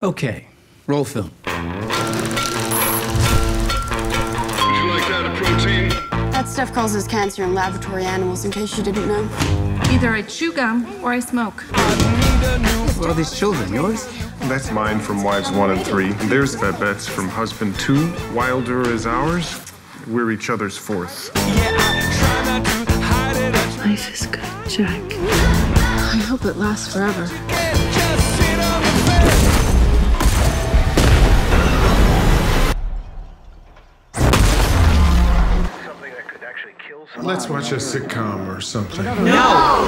Okay, roll film. Would you like that a protein? That stuff causes cancer in laboratory animals, in case you didn't know. Either I chew gum or I smoke. What are these children, yours? That's mine from wives 1 and 3. And there's Babette's from husband 2. Wilder is ours. We're each other's fourth. Life is good, Jack. I hope it lasts forever. Let's watch a sitcom or something. No!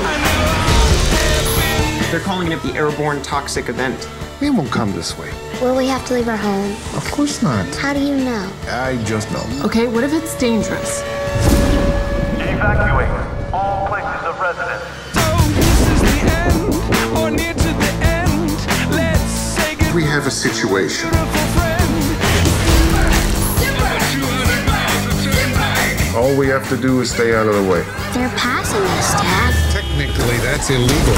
They're calling it the airborne toxic event. It won't come this way. Will we have to leave our home? Of course not. How do you know? I just know. Okay, what if it's dangerous? Evacuate all places of residence. We have a situation. All we have to do is stay out of the way. They're passing us, Dad. Technically, that's illegal.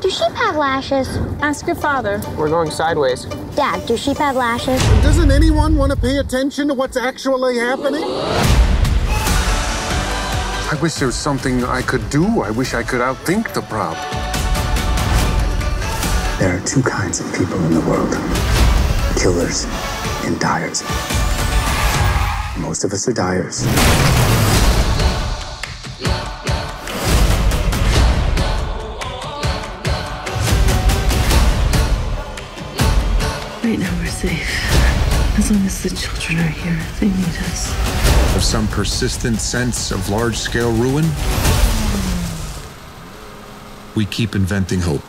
Do sheep have lashes? Ask your father. We're going sideways. Dad, do sheep have lashes? Doesn't anyone want to pay attention to what's actually happening? I wish there was something I could do. I wish I could outthink the problem. There are two kinds of people in the world, killers and dyers. Most of us are dyers. Right now we're safe. As long as the children are here, they need us. Of some persistent sense of large-scale ruin, we keep inventing hope.